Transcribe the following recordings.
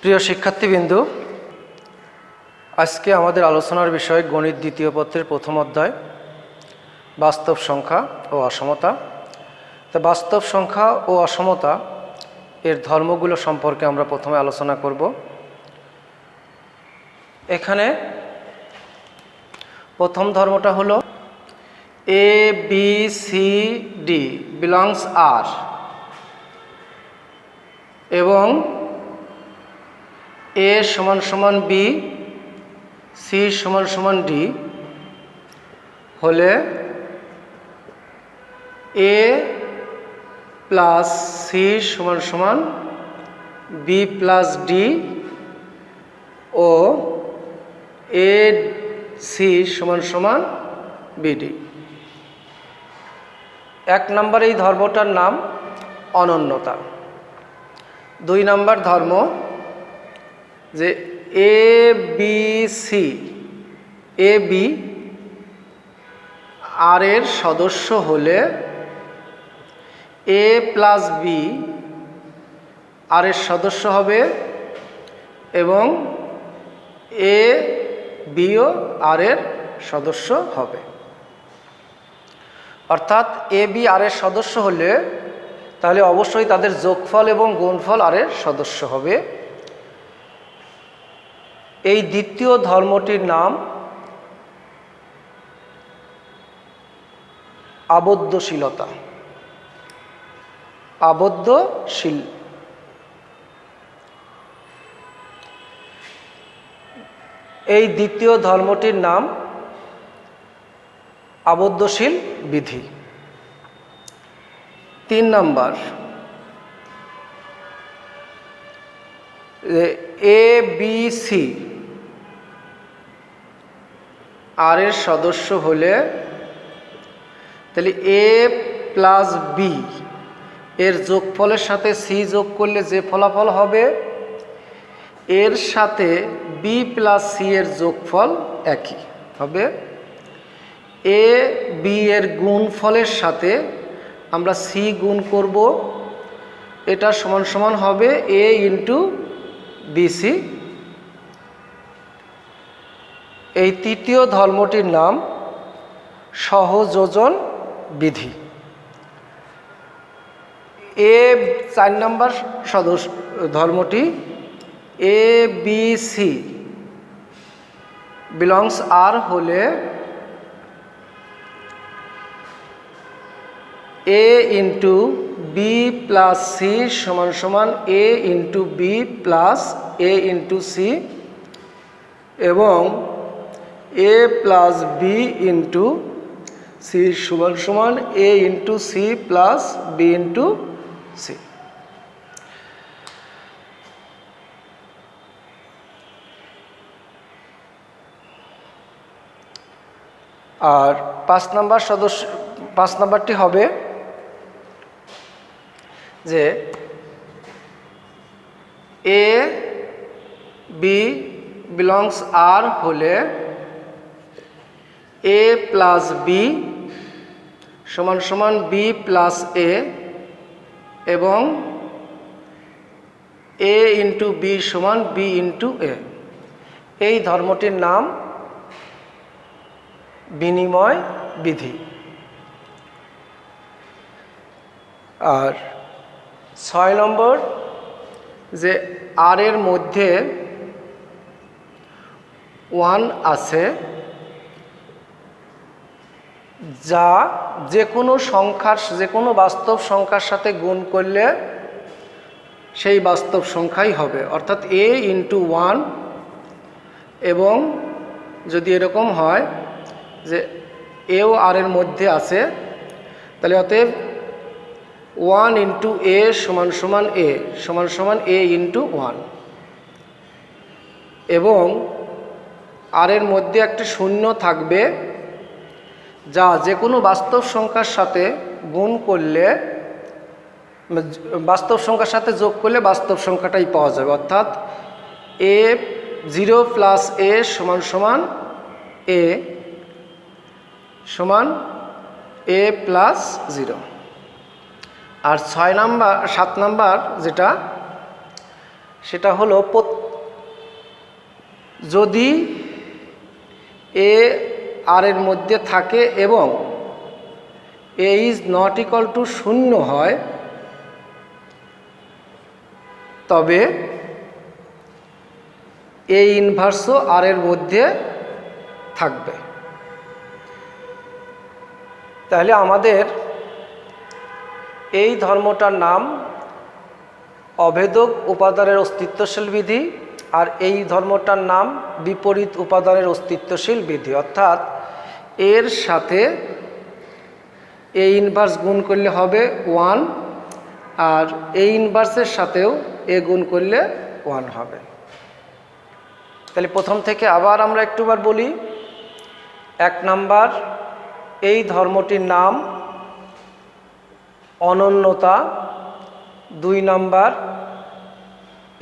প্রিয় শিক্ষার্থীবৃন্দ, আজকে আমাদের আলোচনার বিষয় গণিত দ্বিতীয় পত্রের প্রথম অধ্যায় বাস্তব সংখ্যা ও অসমতা। তো বাস্তব সংখ্যা ও অসমতা এর ধর্মগুলো সম্পর্কে আমরা প্রথমে আলোচনা করব। এখানে প্রথম ধর্মটা হলো এ বি সি ডি বিলংস আর, এবং এ সমান সমান বি, সি সমান সমান ডি হলে এ প্লাস সি সমান সমান বি প্লাস ডি ও এ সি সমান সমান বিডি। এক নম্বর এই ধর্মটার নাম অনন্যতা। দুই নম্বর ধর্ম যে এ বি সি, এ বি আর এর সদস্য হলে এ প্লাস বি আর এর সদস্য হবে এবং এ বিও আর এর সদস্য হবে। অর্থাৎ এ বি আর এর সদস্য হলে তাহলে অবশ্যই তাদের যোগফল এবং গুণফল আর এর সদস্য হবে। এই দ্বিতীয় ধর্মটির নাম আবদ্ধশীলতা। আবদ্ধশীল। এই দ্বিতীয় ধর্মটির নাম আবদ্ধশীল বিধি। তিন নাম্বার এ বি সি আর এর সদস্য হলে তাহলে এ প্লাস বি এর যোগফলের সাথে সি যোগ করলে যে ফলাফল হবে এর সাথে বি প্লাস সি এর যোগফল একই হবে। এ বি এর গুণফলের সাথে আমরা সি গুণ করব, এটা সমান সমান হবে এ ইন্টু বিসি। এই তৃতীয় ধর্মটির নাম সহযোজন বিধি। এ চার নম্বর ধর্মটি A B C belongs R হলে A into B plus C সমান সমান A into B plus A into C এবং A plus B into C সমান সমান A into C plus B into C. আর পাঁচ নাম্বারটি হবে যে এ বি বিলংস আর হলে এ প্লাস বি সমান সমান বি প্লাস এ এবং এ ইন্টু বি সমান বি ইন্টু এ। এই ধর্মটির নাম বিনিময় বিধি। আর 6 নম্বর যে আর এর মধ্যে 1 আছে, যা যে কোনো বাস্তব সংখ্যার সাথে গুণ করলে সেই বাস্তব সংখ্যাই হবে। অর্থাৎ এ ইন্টু 1, এবং যদি এরকম হয় যে এও আর এর মধ্যে আছে তাহলে অতএব 1 ইন্টু এ সমান সমান এ সমান সমান এ ইন্টু 1, এবং আর এর মধ্যে একটা শূন্য থাকবে যা যে কোনো বাস্তব সংখ্যার সাথে গুণ করলে বাস্তব সংখ্যার সাথে যোগ করলে বাস্তব সংখ্যাটাই পাওয়া যাবে। অর্থাৎ এ 0 প্লাস এ সমান সমান এ সমান এ প্লাস 0। আর 7 নাম্বার যেটা সেটা হলো যদি এ আর এর মধ্যে থাকে এবং এ ইজ নট ইকুয়াল টু 0 হয়, তবে এ ইনভার্সও আর এর মধ্যে থাকবে। তাহলে আমাদের এই ধর্মটার নাম অভেদক উপাদানের অস্তিত্বশীল বিধি, আর এই ধর্মটার নাম বিপরীত উপাদানের অস্তিত্বশীল বিধি। অর্থাৎ এর সাথে এ ইনভার্স গুণ করলে হবে 1, আর এ ইনভার্সের সাথেও এ গুণ করলে 1 হবে। তাহলে প্রথম থেকে আবার আমরা একটুবার বলি। 1 নাম্বার, এই ধর্মটির নাম অনন্যতা। 2 নাম্বার,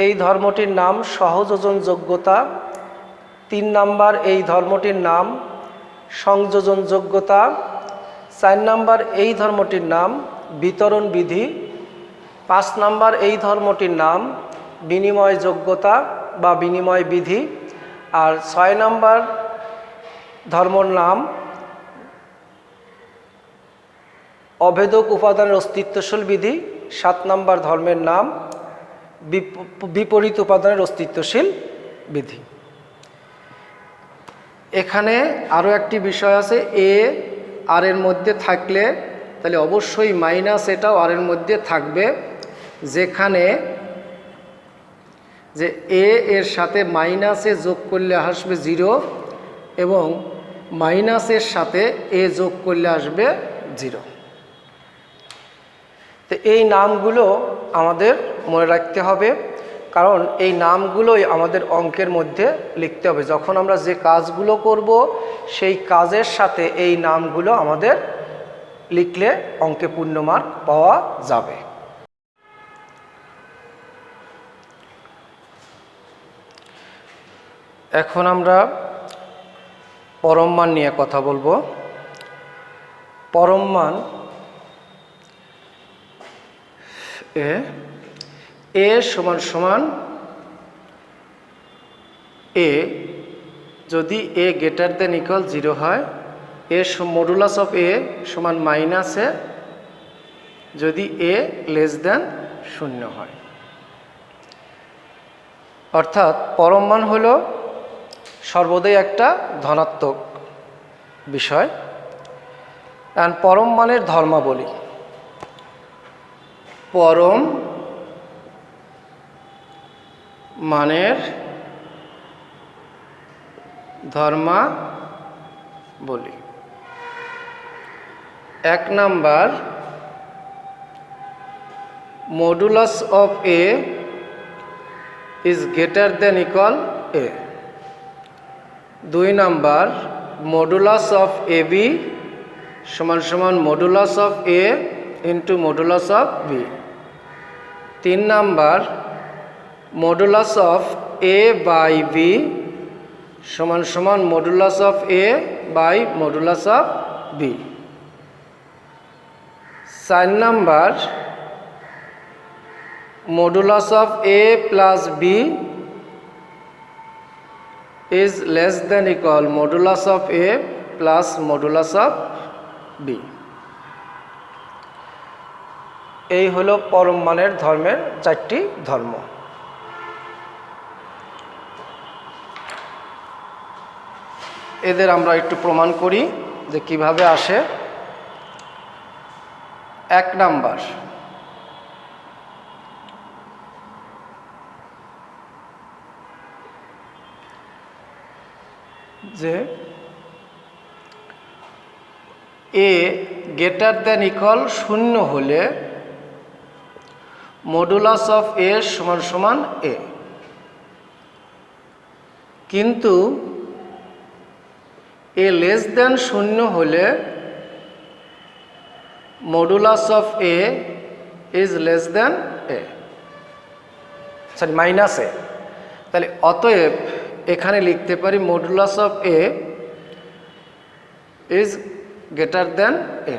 এই ধর্মটির নাম সহযোজনযোগ্যতা। 3 নাম্বার, এই ধর্মটির নাম সংযোজনযোগ্যতা। 4 নাম্বার, এই ধর্মটির নাম বিতরণ বিধি। 5 নাম্বার, এই ধর্মটির নাম বিনিময়যোগ্যতা বা বিনিময় বিধি। আর 6 নাম্বার ধর্মর নাম অভেদক উপাদানের অস্তিত্বশীল বিধি। 7 নাম্বার ধর্মের নাম বিপরীত উপাদানের অস্তিত্বশীল বিধি। এখানে আরও একটি বিষয় আছে, এ আর এর মধ্যে থাকলে তাহলে অবশ্যই মাইনাস এটাও আর এর মধ্যে থাকবে, যেখানে যে এ এর সাথে মাইনাসে যোগ করলে আসবে 0 এবং মাইনাসের সাথে এ যোগ করলে আসবে 0। তো এই নামগুলো আমাদের মনে রাখতে হবে, কারণ এই নামগুলোই আমাদের অঙ্কের মধ্যে লিখতে হবে। যখন আমরা যে কাজগুলো করব সেই কাজের সাথে এই নামগুলো আমাদের লিখলে অঙ্কে পূর্ণ মার্ক পাওয়া যাবে। এখন আমরা পরম মান নিয়ে কথা বলবো। পরম মান এ সমান সমান এ যদি এ গ্রেটার দেন ইকুয়াল 0 হয়, এ মডুলাস অফ এ সমান মাইনাস এ যদি এ লেস দেন 0 হয়। অর্থাৎ পরম মান হলো সর্বদাই একটা ধনাত্মক বিষয়। আর পরম মানের ধর্মাবলী, পরম মানের ধর্মাবলী। 1 number, modulus of A is greater than equal A. 2 number, modulus of A B সমান সমান modulus of A into modulus of B. 3 number, modulus of A by B সমান সমান modulus of A by modulus of B. 4 number, modulus of A plus B is less than equal modulus of a plus modulus of b। এই হলো পরম মানের ধর্মের 4টি ধর্ম। এদের আমরা একটু প্রমাণ করি যে কিভাবে আসে। 1 নাম্বার, যে এ গ্রেটার দেন ইকুয়াল 0 হলে মডুলাস অফ এ সমান সমান এ, কিন্তু এ লেস দেন 0 হলে modulus of A is less than A, sorry minus A. তাহলে অতএব এখানে লিখতে পারি modulus of A is greater than A.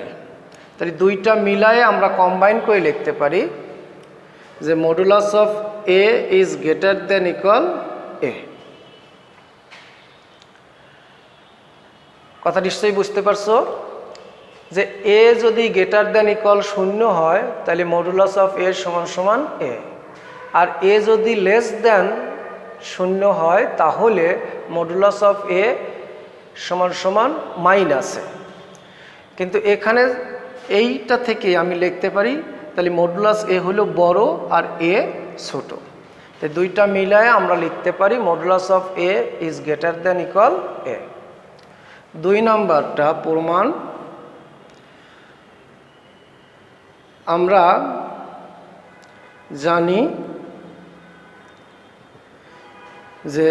তাহলে দুইটা মিলায়ে আমরা কম্বাইন করে লিখতে পারি যে modulus of A is greater than equal A. কথা নিশ্চয়ই বুঝতে পারছো যে এ যদি গ্রেটার দ্যান ইকুয়াল 0 হয় তাহলে মডুলাস অফ এ সমান সমান এ, আর এ যদি লেস দ্যান 0 হয় তাহলে মডুলাস অফ এ সমান সমান মাইনাসে। কিন্তু এখানে এইটা থেকে আমি লিখতে পারি তাহলে মডুলাস এ হলো বড় আর এ ছোট, তো দুইটা মিলায় আমরা লিখতে পারি modulus of A is greater than equal A. 2 নাম্বারটা প্রমাণ, আমরা জানি যে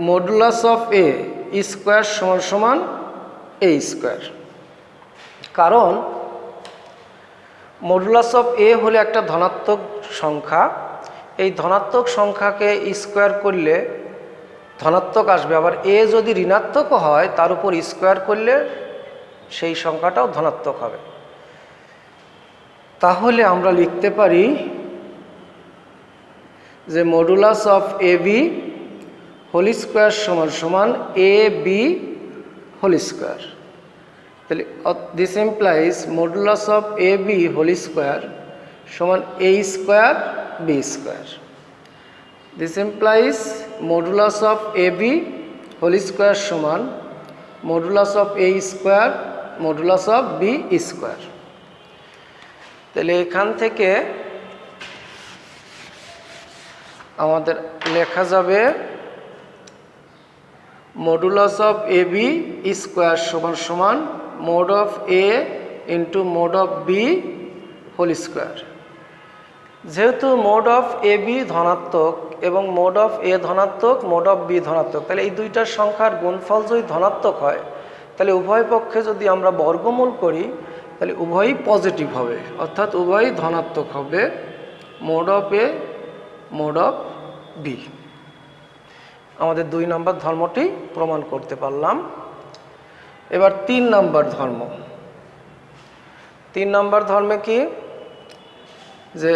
মডুলাস অফ এ স্কোয়ার সমান সমান এ স্কোয়ার, কারণ মডুলাস অফ এ হলো একটা ধনাত্মক সংখ্যা, এই ধনাত্মক সংখ্যাকে স্কোয়ার করলে ধনাত্মক আসবে, আবার এ যদি ঋণাত্মক হয় তার উপর স্কোয়ার করলে সেই সংখ্যাটাও ধনাত্মক হবে। তাহলে আমরা লিখতে পারি যে modulus of A B whole square সমান সমান এ বি হোল স্কোয়ার। তাহলে this implies modulus of A B whole square সমান A square B square. This implies modulus of A B whole square সমান modulus of A square modulus of B square. তাহলে এখান থেকে আমাদের লেখা যাবে modulus of A B square সমান সমান mod of A into mod of B whole square. যেহেতু মোড অফ এ বি ধনাত্মক এবং মোড অফ এ ধনাত্মক, মোড অফ বি ধনাত্মক, তাহলে এই দুইটার সংখ্যার গুণফল যদি ধনাত্মক হয় তাহলে উভয় পক্ষে যদি আমরা বর্গমূল করি তাহলে উভয়ই পজিটিভ হবে, অর্থাৎ উভয়ই ধনাত্মক হবে, mod of A mod of B. আমাদের 2 নম্বর ধর্মটি প্রমাণ করতে পারলাম। এবার 3 নম্বর ধর্ম। 3 নম্বর ধর্মে কি যে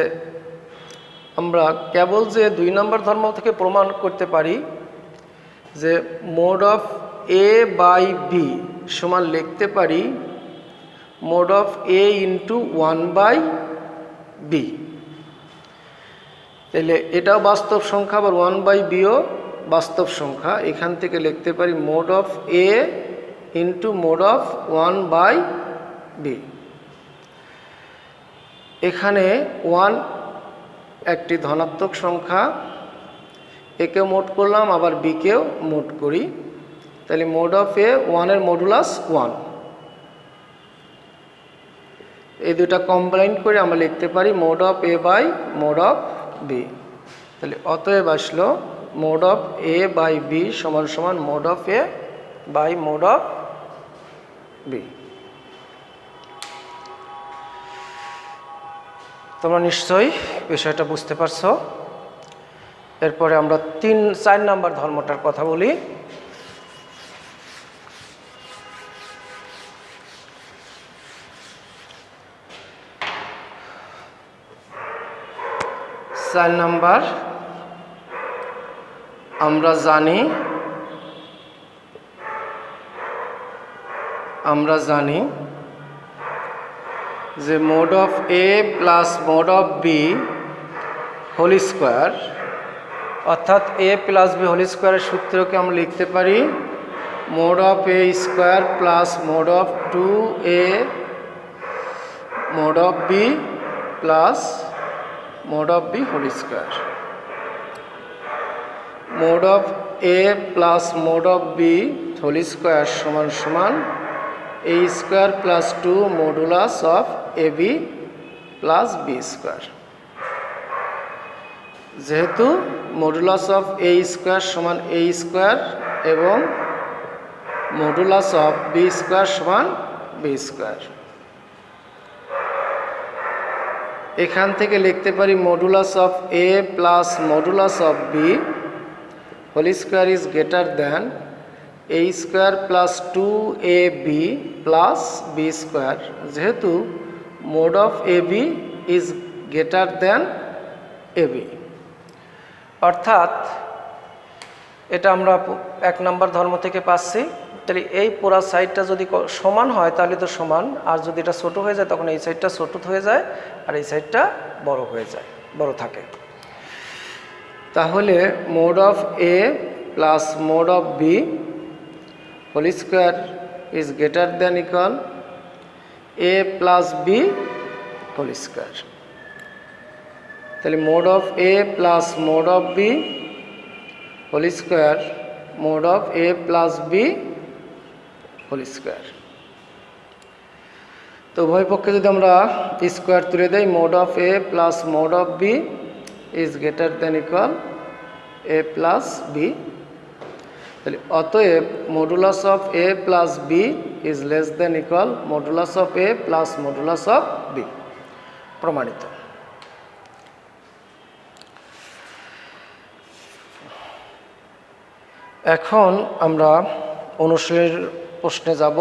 আমরা কেবল যে 2 নম্বর ধর্ম থেকে প্রমাণ করতে পারি যে mod of A by B সমান লিখতে পারি mod of A into 1 by B. তাহলে এটাও বাস্তব সংখ্যা, আবার 1 বাই বিও বাস্তব সংখ্যা, এখান থেকে লিখতে পারি mod of A into mod of 1 by B. এখানে 1 একটি ধনাত্মক সংখ্যা, একেও মোড করলাম আবার বিকেও মোড করি, তাহলে মোড অফ এ 1 এর মডুলাস 1, এই দুটা কম্বাইন করে আমরা লিখতে পারি mod of A by mod of B. তাহলে অতএব আসলো mod of A by B সমান সমান mod of A by mod of B. তোমরা নিশ্চয়ই বিষয়টা বুঝতে পারছো। এরপরে আমরা 4 নম্বর ধর্মটার কথা বলি। চার নাম্বার, আমরা জানি যে mod of A plus mod of B whole square, অর্থাৎ এ প্লাস বি হোল স্কোয়ারের সূত্রকে আমরা লিখতে পারি mod of A square plus mod of 2a mod of B plus mod of B whole square. Mod of A plus mod of B whole square সমান সমান A square plus 2 modulus of A B plus B square. যেহেতু modulus of A square সমান A square এবং modulus of B square সমান B square, এখান থেকে লিখতে পারি modulus of A plus modulus of B whole square is greater than A square plus 2ab plus B square, যেহেতু mod of A B is greater than A B. অর্থাৎ এটা আমরা 1 নম্বর ধর্ম থেকে পাচ্ছি তাহলে এই পুরা সাইডটা যদি সমান হয় তাহলে তো সমান, আর যদি এটা ছোট হয়ে যায় তখন এই সাইডটা ছোট হয়ে যায় আর এই সাইডটা বড় হয়ে যায়, বড় থাকে। তাহলে mod of A plus mod of B whole square is greater than equal A plus B whole square. তাহলে mod of A plus mod of B whole square mod of A plus B whole square. তো উভয় পক্ষে যদি আমরা square তুলে দেই, mod of A plus mod of B is greater than equal A plus B. তাহলে অতএব modulus of A plus B is less than equal modulus of A plus modulus of B. প্রমাণিত। এখন আমরা অনুশীলনের প্রশ্নে যাব।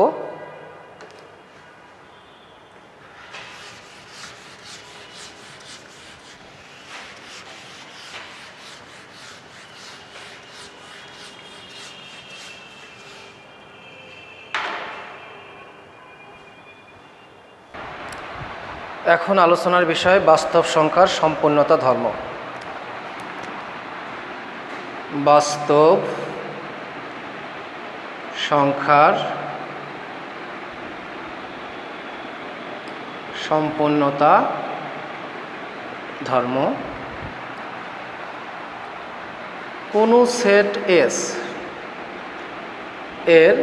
এখন আলোচনার বিষয় বাস্তব সংখ্যার সম্পূর্ণতা ধর্ম। বাস্তব সংখ্যার সম্পূর্ণতা ধর্ম। কোনো সেট এস এর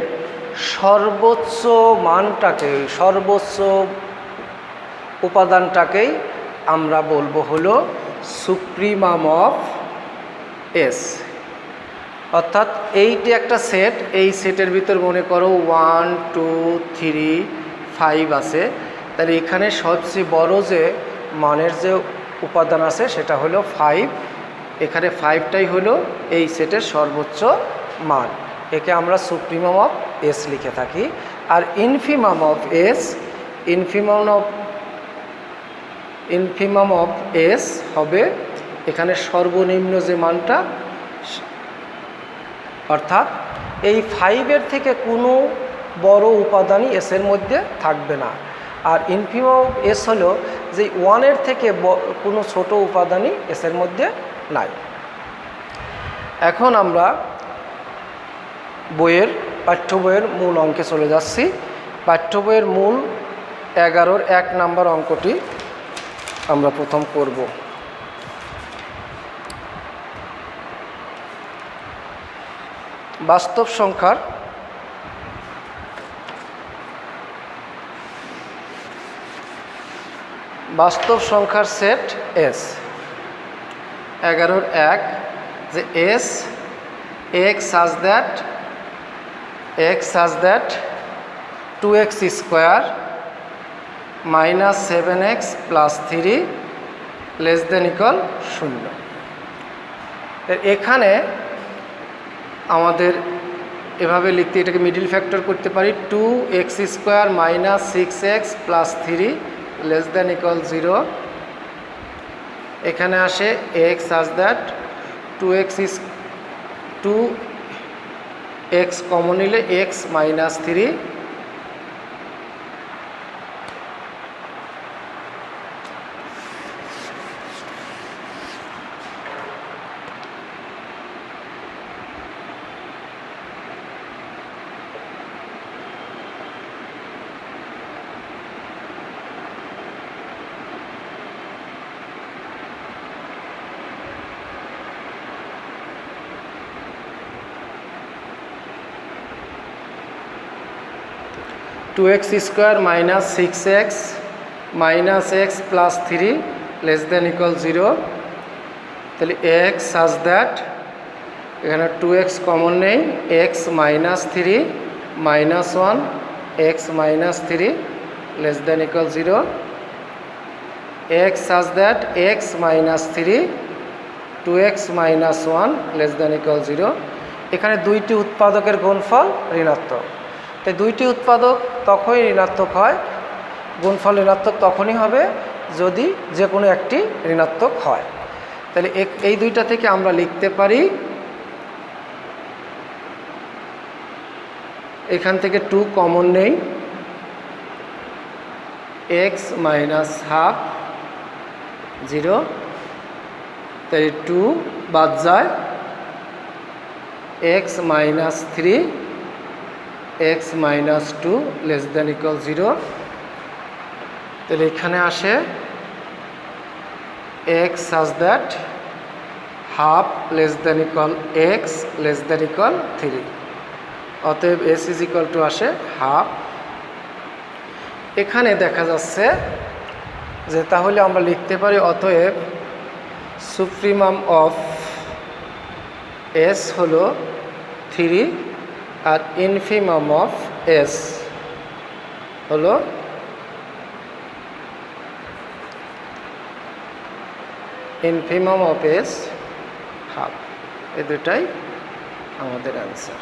সর্বোচ্চ মানটাকে, সর্বোচ্চ উপাদানটাকেই আমরা বলবো হলো সুপ্রিমাম অফ এস। অর্থাৎ এইটি একটা সেট, এই সেটের ভিতর মনে করো 1 2 3 5 আছে, তাহলে এখানে সবচেয়ে বড় যে মানের যে উপাদান আছে সেটা হলো 5। এখানে 5টাই হলো এই সেটের সর্বোচ্চ মান, একে আমরা সুপ্রিমাম অফ এস লিখে থাকি। আর infimum of S, infimum of S হবে এখানে সর্বনিম্ন যে মানটা, অর্থাৎ এই 5-এর থেকে কোনো বড় উপাদানই এসের মধ্যে থাকবে না। আর ইনফিমাম অফ এস হলো যে 1-এর থেকে কোনো ছোট উপাদানই এসের মধ্যে নাই। এখন আমরা পাঠ্য বইয়ের মূল অঙ্কে চলে যাচ্ছি। পাঠ্য বইয়ের মূল 11-র 1 নম্বর অঙ্কটি আমরা প্রথম করব। বাস্তব সংখ্যার সেট এস। 11-র 1 যে S x such that 2x square minus 7x plus 3 less than equal 0। এখানে আমাদের এভাবে লিখতে, এটাকে মিডিল ফ্যাক্টর করতে পারি। 2x square minus 6x plus 3 less than equal 0। এখানে আসে x such that 2x common নিলে x minus 3 2x square minus 6x minus x plus 3 less than equal 0। তাহলে x সাজ দ্যাট এখানে 2x কমন নেই, x minus 3 minus 1 x minus 3 less than equal 0। x such that x minus 3 2x minus 1 less than equal 0। এখানে দুইটি উৎপাদকের গুণফল ঋণাত্মক, তাই দুইটি উৎপাদক তখনই ঋণাত্মক হয়, গুণফল ঋণাত্মক তখনই হবে যদি যে কোনো একটি ঋণাত্মক হয়। তাহলে এই দুইটা থেকে আমরা লিখতে পারি এখান থেকে 2 কমন নেই, এক্স মাইনাস হাফ 0, তাই 2 বাদ যায়, x minus 3, x minus 2 less than equal 0। তাহলে এখানে আসে x such that half less than equal x less than equal 3, অতএব এস ইজ ইকুয়াল টু আসে হাফ। এখানে দেখা যাচ্ছে যে তাহলে আমরা লিখতে পারি অতএব সুপ্রিমাম অফ এস হলো 3 আর ইনফিমাম অফ এস হলো ইনফিমাম অফ এস হাফ। এ দুটাই আমাদের অ্যান্সার।